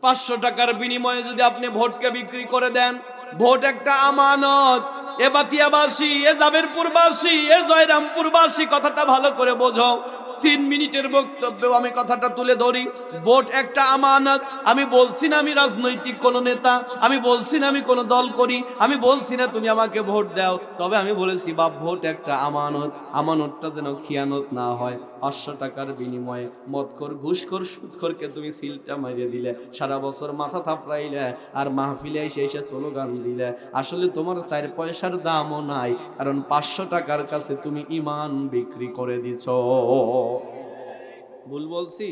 500 টাকার বিনিময়ে যদি আপনি ভোটকে বিক্রি করে দেন, ভোট একটা আমানত। এ বাতিয়াবাসী, এ জাবেরপুরবাসী, এ জয়রামপুরবাসী, কথাটা ভালো করে বোঝো। 3 মিনিটের বক্তব্যে আমি কথাটা তুলে ধরি। ভোট একটা আমানত। আমি বলছি না আমি রাজনৈতিক কোন নেতা, আমি বলছি না আমি কোন দল করি, আমি বলছি না তুমি আমাকে ভোট দাও, তবে আমি বলেছি বাপ ভোট একটা আমানত, আমানতটা যেন খিয়ানত না হয়। 500 টাকার বিনিময়ে মদখোর, ঘুষখোর, সুদখোরকে তুমি সিলটা মারিয়ে দিলে, সারা বছর মাথা থাপড়াইলে, আর মাহফিলে এসে এসে স্লোগান দিলে, আসলে তোমার 4 পয়সার দামও নাই, কারণ 500 টাকার কাছে তুমি ঈমান বিক্রি করে দিছ। ভুল বলছি?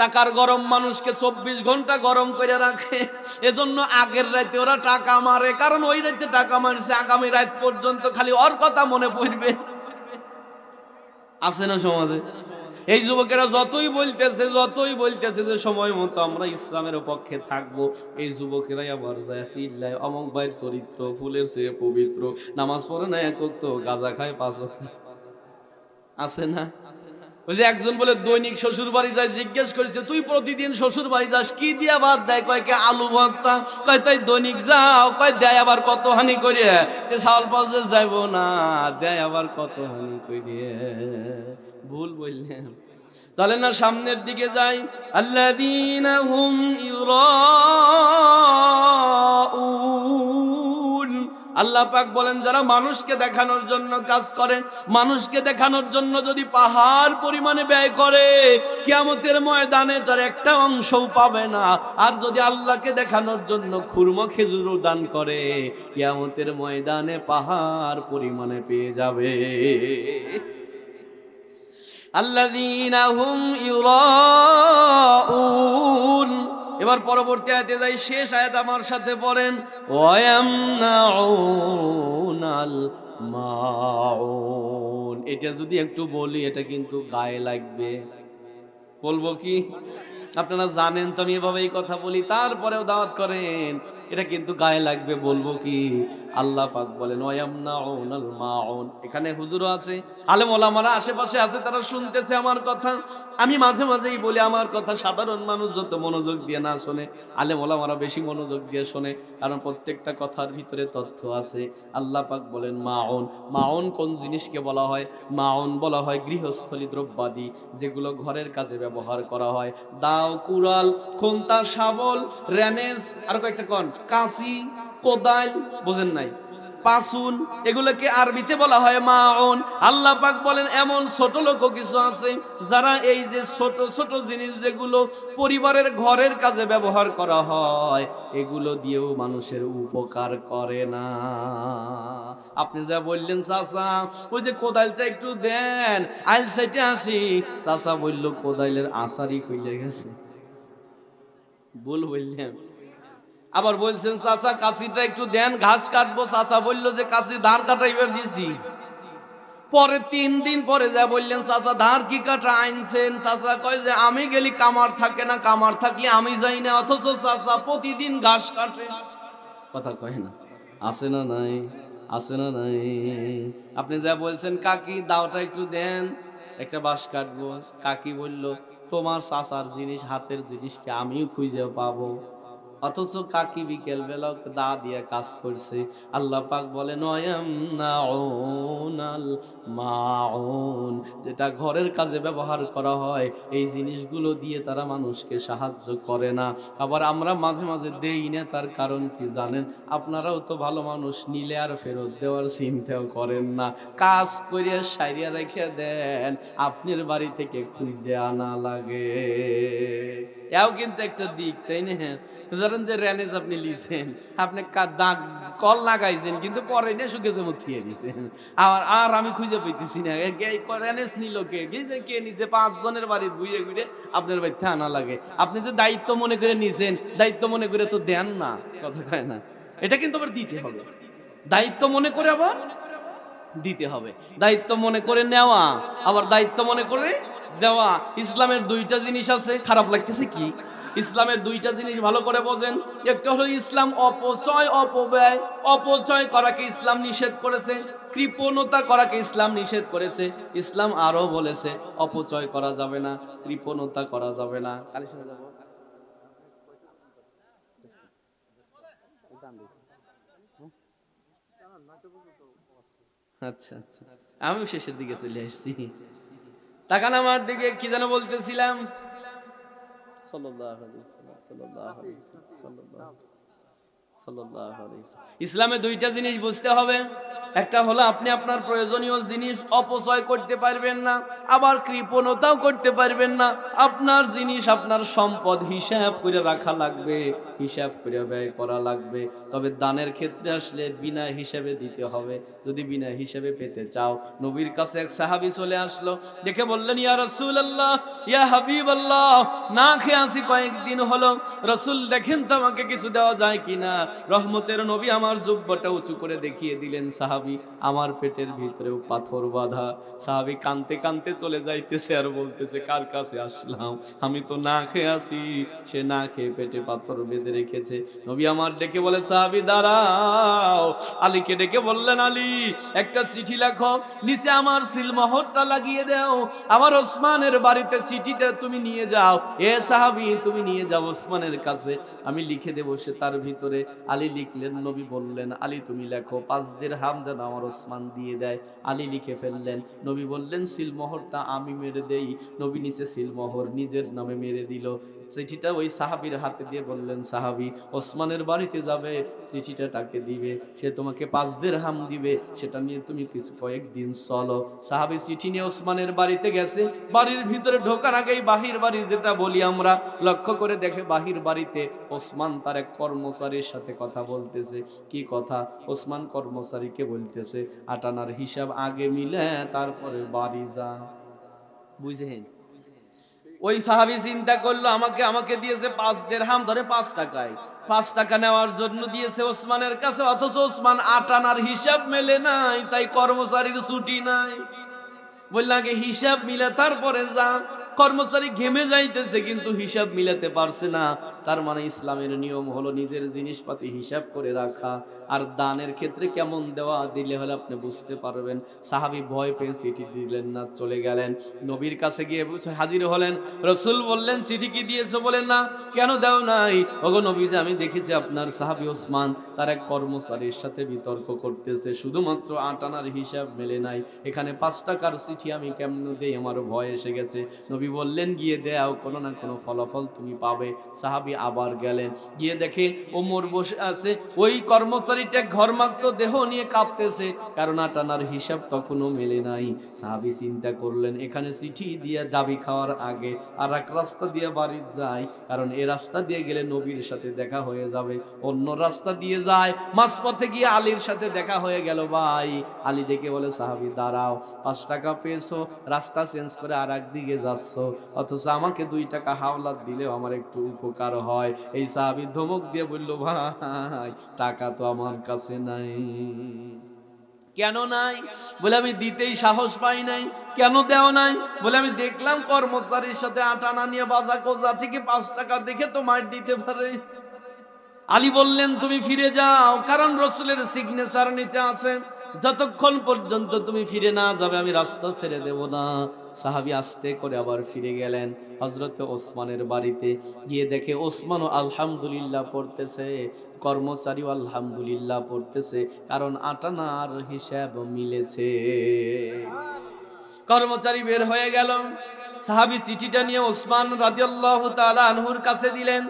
টাকার গরম মানুষকে 24 ঘন্টা গরম করে রাখে, এজন্য আগের রাতে ওরা টাকা মারে, কারণ ওই রাতে টাকা মারছে, আগামী রাত পর্যন্ত খালি ওর কথা মনে পড়বে। আছে না সমাজে? এই যুবকেরা যতই বলতেছে যে সময় মতো আমরা ইসলামের পক্ষে থাকবো, এই যুবকেরাই আবার যায় চিল্লায় অমুক ভাইয়ের চরিত্র ফুলের চেয়ে পবিত্র, নামাজ পড়ে না এক ওয়াক্ত, গাঁজা খায় 5 ওয়াক্ত। আছে না? ওই যে একজন বলে দৈনিক শ্বশুর বাড়ি যায়, জিজ্ঞেস করেছে তুই প্রতিদিন শ্বশুর বাড়ি যাস কি দিয়া ভাত দেয়, কয় কে আলু ভর্তা, কয় তাই দৈনিক যাও, কয় দেয় আবার কত হানি করে, তে চাউল পাউলে যাইব না, দেয় আবার কত হানি করে। ভুল বললেন, চলেন না সামনের দিকে যাই। আল্লাযীনা হুম ইউরাউন, আল্লাহ পাক বলেন যারা মানুষকে দেখানোর জন্য কাজ করে, মানুষকে দেখানোর জন্য যদি পাহাড় পরিমাণে ব্যয় করে, কিয়ামতের ময়দানে তার একটা অংশও পাবে না। আর যদি আল্লাহকে দেখানোর জন্য খুরমা খেজুরও দান করে, কিয়ামতের ময়দানে পাহাড় পরিমাণে পেয়ে যাবে। আল্লাযীনা হুম ইউরাউন। এবার পরবর্তী আয়াতে যাই, শেষ আয়াত আমার সাথে পড়েন, ওয়ায়ামনাউনাল মাউন। এটা যদি একটু বলি এটা কিন্তু গায়ে লাগবে, বলবো কি? আপনারা জানেন তো আমি এভাবে এই কথা বলি, তারপরেও দাওয়াত করেন, এটা কিন্তু গায়ে লাগবে, বলবো কি? আল্লাহ পাক বলেন ওয়ায়ামনাউনাল মাউন। এখানে হুজুরও আছে, আলেম ওলামারা আশেপাশে আছে, তারা শুনতেছে আমার কথা। আমি মাঝে মাঝেই বলি আমার কথা সাধারণ মানুষ যত মনোযোগ দিয়ে না শোনে, আলেম ওলামারা বেশি মনোযোগ দিয়ে শোনে, কারণ প্রত্যেকটা কথার ভিতরে তথ্য আছে। আল্লাহ পাক বলেন মাউন। মাউন কোন জিনিসকে বলা হয়? মাউন বলা হয় গৃহস্থলী দ্রব্যাদি, যেগুলো ঘরের কাজে ব্যবহার করা হয়। দাও, কুড়াল, খন্তা, শাবল, রেনেস, আর কয়েকটা কোন, কাঁচি, কোদাল, বোঝেন নাই? পাসুন, এগুলোকে আরবিতে বলা হয় মাউন। আল্লাহ পাক বলেন এমন ছোট লোক কিছু আছে যারা এই যে ছোট ছোট জিনিস যেগুলো পরিবারের ঘরের কাজে ব্যবহার করা হয় এগুলো দিয়েও মানুষের উপকার করে না। আপনি যা বললেন চাচা ওই যে কোদালটা একটু দেন আইল সাইটে আসি, চাচা বলল কোদাইলের আসারি খুলে গেছে, ভুল বললেন। আবার বলছেন চাচা কাশিটা একটু দেন ঘাস কাটবো, চাচা বলল যে কাশি ধার কাটাইবার দিছি। পরে 3 দিন পরে যা বললেন চাচা ধার কি কাটা আনছেন, চাচা কয় যে আমি গেলি কামার থাকে না, কামার থাকলে আমি যাই না, অথচ চাচা প্রতিদিন ঘাস কাটে। কথা কয় না, আছে না নাই, আছে না নাই। আপনি যা বলছেন কাকি দাওটা একটু দেন একটা বাঁশ কাটবো, কাকি বলল তোমার চাচার জিনিস হাতের জিনিস কি আমিও খুঁজে পাবো, অথচ কাকি বিকেল বেলা দা দিয়ে কাজ করছে। আল্লাহ পাক বলেন ওয়ায়ামনাউনাল মাউন, যেটা ঘরের কাজে ব্যবহার করা হয় এই জিনিসগুলো দিয়ে তারা মানুষকে সাহায্য করে না। আবার আমরা মাঝে মাঝে দেই না, তার কারণ কি জানেন? আপনারাও তো ভালো মানুষ, নিলে আর ফেরত দেওয়ার চিন্তাও করেন না, কাজ করিয়া সাইরিয়া রেখে দেন, আপনার বাড়ি থেকে খুঁজে আনা লাগে। এও কিন্তু একটা দিক, তাই না? ধরেন যে রেনেজ আপনি লিছেন, আপনি কল লাগাইছেন কিন্তু পরে না শুকে জমা থিয়ে দিয়েছেন, আর আমি খুঁজে পাইতেছি না রেনেজ নিল কে, কে নিছে? 5 জনের বাড়ির ঘুরে ঘুরে আপনার বাড়িতে আনা লাগে। আপনি যে দায়িত্ব মনে করে নিছেন, দায়িত্ব মনে করে তো দেন না, কথা কয় না। এটা কিন্তু আবার দিতে হবে, দায়িত্ব মনে করে আবার দিতে হবে। দায়িত্ব মনে করে নেওয়া আবার দায়িত্ব মনে করে দেওয়া, ইসলামের 2টা জিনিস আছে। খারাপ লাগতেছে কি? ইসলামের 2টা জিনিস ভালো করে বোঝেন। একটা হলো ইসলাম অপচয় অপব্যয়, অপচয় করাকে ইসলাম নিষেধ করেছে, কৃপণতা করাকে ইসলাম নিষেধ করেছে। ইসলাম আরো বলেছে অপচয় করা যাবে না, কৃপণতা করা যাবে না। আচ্ছা আচ্ছা, আমিও শেষের দিকে চলে আসছি। তাকান আমার দিকে, কি যেন বলতেছিলাম? সাল্লাল্লাহু আলাইহি ওয়াসাল্লাম, সাল্লাল্লাহু আলাইহি ওয়াসাল্লাম, সাল্লাল্লাহু ইসলামে 2টা জিনিস বুঝতে হবে। একটা হলো আপনি আপনার প্রয়োজনীয় জিনিস অপচয় করতে পারবেন না, আবার কৃপণতাও করতে পারবেন না। আপনার জিনিস আপনার সম্পদ হিসাব করে রাখা লাগবে, হিসাব করে ব্যয় করা লাগবে। তবে দানের ক্ষেত্রে আসলে বিনা হিসাবে দিতে হবে। যদি বিনা হিসাবে পেতে চাও, নবীর কাছে এক সাহাবী চলে আসলো, দেখে বললেন ইয়া রাসূলুল্লাহ, ইয়া হাবিবাল্লাহ, না খেয়ে আছি কয়েকদিন হলো, রাসূল দেখেন তো আমাকে কিছু দেওয়া যায় কিনা। রহমতের নবী আমার জুব্বাটা উঁচু করে দেখিয়ে দিলেন। সাহাবী আমার পেটের ভিতরেও পাথর বাঁধা, সাহাবী কাঁদতে কাঁদতে চলে যাইতেছে আর বলতেছে কার কাছে আসলাম, আমি তো না খেয়ে আছি, সে না খেয়ে পেটে পাথর বেঁধে রেখেছে। নবী আমার ডেকে বলে সাহাবী দাঁড়াও। আলীকে ডেকে বললেন আলী একটা চিঠি লেখো, নিচে আমার সিলমোহরটা লাগিয়ে দাও, আমার ওসমানের বাড়িতে চিঠিটা তুমি নিয়ে যাও। এ সাহাবী তুমি নিয়ে যাও ওসমানের কাছে, আমি লিখে দেবো সে তার ভিতরে। আলী লিখলেন, নবী বললেন আলী তুমি লেখো 5 দিরহাম যেন আমার ওসমান দিয়ে দেয়। আলী লিখে ফেললেন। নবী বললেন সিলমোহরটা আমি মেরে দেই। নবী নিচে সিলমোহর নিজের নামে মেরে দিল। চিঠিটা ওই সাহাবীর হাতে দিয়ে বললেন সাহাবী ওসমানের বাড়িতে যাবে, চিঠিটা তাকে দিবে, সে তোমাকে 5 দিরহাম দিবে, সেটা নিয়ে তুমি কয়েকদিন চলো। সাহাবী চিঠি নিয়ে ওসমানের বাড়িতে গেছে। বাড়ির ভিতরে ঢোকার আগেই বাহির বাড়ি যেটা বলি আমরা, লক্ষ্য করে দেখে বাহির বাড়িতে ওসমান তার এক কর্মচারীর সাথে কথা বলতেছে। কি কথা? ওসমান কর্মচারীকে বলতেছে আটানার হিসাব আগে মিলে তারপরে বাড়ি যা। বুঝেন? ওই সাহাবী চিন্তা করলো আমাকে দিয়েছে 5 দিরহাম, ধরে 5 টাকায়, 5 টাকা নেওয়ার জন্য দিয়েছে ওসমানের কাছে, অথচ ওসমান আটানার হিসাব মেলে নাই, তাই কর্মচারীর ছুটি নাই। বললেন আগে হিসাব মিলে তারপরে যা। কর্মচারী ঘেমে যাইতেছে কিন্তু হিসাব মিলাতে পারছে না। তার মানে ইসলামের নিয়ম হলো নিজের জিনিসপাতি হিসাব করে রাখা। আর দানের ক্ষেত্রে কেমন দেওয়া দিলে হলে আপনি বুঝতে পারবেন। সাহাবী ভয় পেয়ে চিঠি দিলেন না, চলে গেলেন। নবীর কাছে গিয়ে হাজির হলেন। রাসূল বললেন চিঠি কি দিয়েছো? বলেন না। কেন দাও নাই? ওগো নবীজি আমি দেখেছি আপনার সাহাবী ওসমান তার এক কর্মচারীর সাথে বিতর্ক করতেছে, শুধুমাত্র আটানার হিসাব মেলে নাই। এখানে 5 টাকার চিঠি চিঠি আমি কেমনে দেই, আমার ভয় এসে গেছে। নবী বললেন গিয়ে দাও, কোনো না কোনো ফলাফল তুমি পাবে। সাহাবী আবার গেলেন, গিয়ে দেখে ওমর বসে আছে, ওই কর্মচারীটা ঘর্মাক্ত দেহ নিয়ে কাঁপতেছে, কারণ আটানার হিসাব তখনও মেলে নাই। সাহাবী চিন্তা করলেন এখানে চিঠি দিয়ে ডাবি খাওয়ার আগে আর এক রাস্তা দিয়ে বাড়ি যায়, কারণ এ রাস্তা দিয়ে গেলে নবীর সাথে দেখা হয়ে যাবে। অন্য রাস্তা দিয়ে যায়, মাঝপথে গিয়ে আলীর সাথে দেখা হয়ে গেল। ভাই আলী ডেকে বলে সাহাবী দাঁড়াও, 5 টাকা পেয়েছো, রাস্তা চেঞ্জ করে আর একদিকে যাচ্ছ, অথচ আমাকে 2 টাকা হাওলাত দিলেও আমার একটু উপকার হয়। এই সাহাবী ধমক দিয়ে বলল ভাই টাকা তো আমার কাছে নাই। কেন নাই? বলে আমি দিতেই সাহস পাই নাই। কেন দেও নাই? বলে আমি দেখলাম কর্মচারীর সাথে আটানা নিয়ে বাজা কোজা থেকে 5 টাকা দেখে তো মার দিতে পারে। আলী বললেন তুমি ফিরে যাও, কারণ রাসূলের সিগনেচার নিচে আছে, যতক্ষণ পর্যন্ত তুমি ফিরে না যাবে আমি রাস্তা ছেড়ে দেব না। সাহাবী আস্তে করে আবার ফিরে গেলেন হযরতে ওসমানের বাড়িতে। গিয়ে দেখে ওসমানও আলহামদুলিল্লাহ পড়তেছে, কর্মচারীও আলহামদুলিল্লাহ পড়তেছে, কারণ আটানার হিসাব মিলেছে। কর্মচারী বের হয়ে গেল, সাহাবী চিঠিটা নিয়ে ওসমান রাদিয়াল্লাহু তাআলা আনহুর কাছে দিলেন।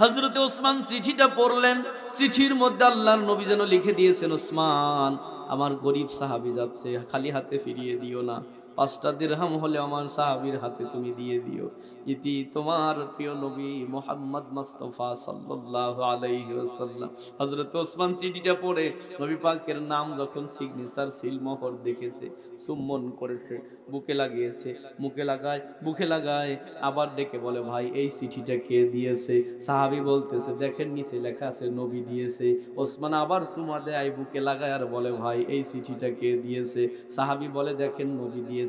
হযরতে ওসমান চিঠিটা পড়লেন, চিঠির মধ্যে আল্লাহর নবী যেন লিখে দিয়েছেন, ওসমান আমার গরিব সাহাবী যাচ্ছে, খালি হাতে ফিরিয়ে দিও না, 5টা দিরহাম হলে আমার সাহাবীর হাতে তুমি দিয়ে দিও। ইতি তোমার প্রিয় নবী মুহাম্মদ মুস্তাফা সাল্লাল্লাহু আলাইহি ওয়াসাল্লাম। হযরত ওসমান চিঠিটা পড়ে নবী পাকের নাম যখন সিগনেচার সিলমোহর দেখেছে, চুম্বন করেছে, বুকে লাগিয়েছে, মুখে লাগায়, বুকে লাগায়, আবার ডেকে বলে ভাই এই চিঠিটা কে দিয়েছে? সাহাবী বলতেছে দেখেন নিচে লেখা আছে নবী দিয়েছে। ওসমান আবার চুমা দেয়, বুকে লাগায় আর বলে ভাই এই চিঠিটা কে দিয়েছে? সাহাবী বলে দেখেন নবী দিয়েছে।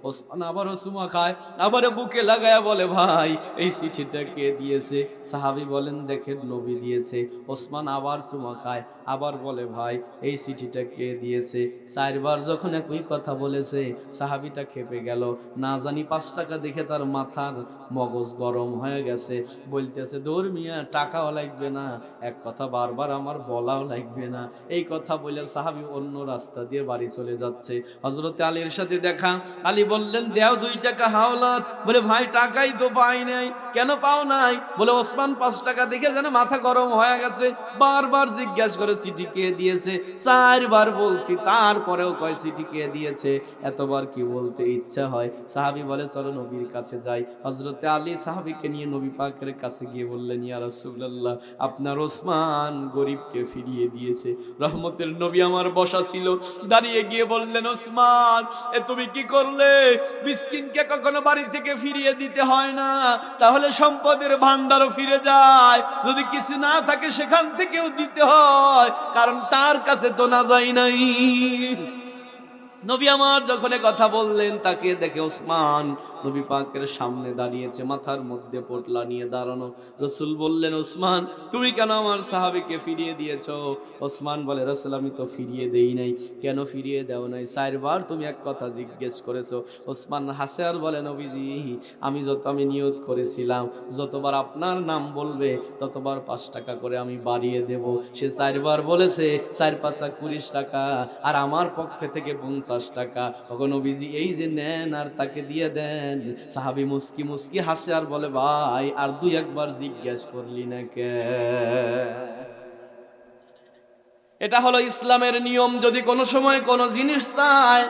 ওসমান আবারও চুমা খায়, আবারও বুকে লাগায় বলে ভাই এই চিঠিটা কে দিয়েছে? সাহাবী বলেন দেখেন নবী দিয়েছে। ওসমান আবার চুমা খায়, আবার বলে ভাই এই চিঠিটা কে দিয়েছে? 4বার যখন একই কথা বলেছে, সাহাবীটা খেপে গেল। না জানি 5 টাকা দেখে তার মাথার মগজ গরম হয়ে গেছে। বলতেছে দৌড় মিয়া, টাকাও লাগবে না, এক কথা বারবার আমার বলাও লাগবে না। এই কথা বলে সাহাবী অন্য রাস্তা দিয়ে বাড়ি চলে যাচ্ছে। হযরতে আলীর সাথে দেখা, আলী বললেন দেও 2 টাকা হাওলাত। বলে ভাই টাকাই তো পাই নাই। কেন পাও নাই? বলে ওসমান 5 টাকা দেখে যেন মাথা গরম হয়ে গেছে, বারবার জিজ্ঞাসা করে চিঠি কে দিয়েছে। 4বার বলছি, তারপরেও কয় চিঠি কে দিয়েছে। এতবার কি বলতে ইচ্ছা হয়। সাহাবী বলে চলো নবীর কাছে যাই। হযরতে আলী সাহাবীকে নিয়ে নবী পাকের কাছে গিয়ে বললেন ইয়া রাসূলুল্লাহ, আপনার ওসমান গরিবকে ফিরিয়ে দিয়েছে। রহমতের নবী আমার বসা ছিল, দাঁড়িয়ে গিয়ে বললেন ওসমান এ তুমি কি করলে? মিসকিনকে কখনো বাড়ি থেকে ফিরিয়ে দিতে হয় না, তাহলে সম্পদের ভান্ডারও ফিরে যায়। যদি কিছু না থাকে সেখান থেকেও দিতে হয়, কারণ তার কাছে তো না যায় নাই। নবী আমার যখন কথা বললেন, তাকে দেখে ওসমান নবী পাকের সামনে দাঁড়িয়েছে, মাথার মধ্যে পোটলা নিয়ে দাঁড়ানো। রাসূল বললেন ওসমান তুমি কেন আমার সাহাবীকে ফিরিয়ে দিয়েছো? ওসমান বলে রাসূল আমি তো ফিরিয়ে দেই নাই। কেন ফিরিয়ে দাও নাই? 4বার তুমি এক কথা জিজ্ঞেস করেছো। ওসমান হাসে আর বলে নবীজি আমি নিয়ত করেছিলাম যতবার আপনার নাম বলবে ততবার 5 টাকা করে আমি বাড়িয়ে দেব। সে 4বার বলেছে, 4 5 20 টাকা, আর আমার পক্ষে থেকে 50 টাকা। ওগো নবীজি এই যে নেন আর তাকে দিয়ে দেন। সাহাবী মুস্কি মুস্কি হাসে আর বলে ভাই আর 2-1 বার জিজ্ঞেস করলি না কে? এটা হলো ইসলামের নিয়ম। যদি কোনো সময় কোনো জিনিস চায়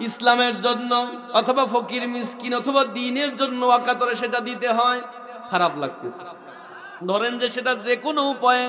ইসলামের জন্য অথবা ফকির মিসকিন অথবা দ্বীনের জন্য ওয়াকাতরে সেটা দিতে হয়। খারাপ লাগতেছে, ধরেন যে সেটা যে কোনো উপায়ে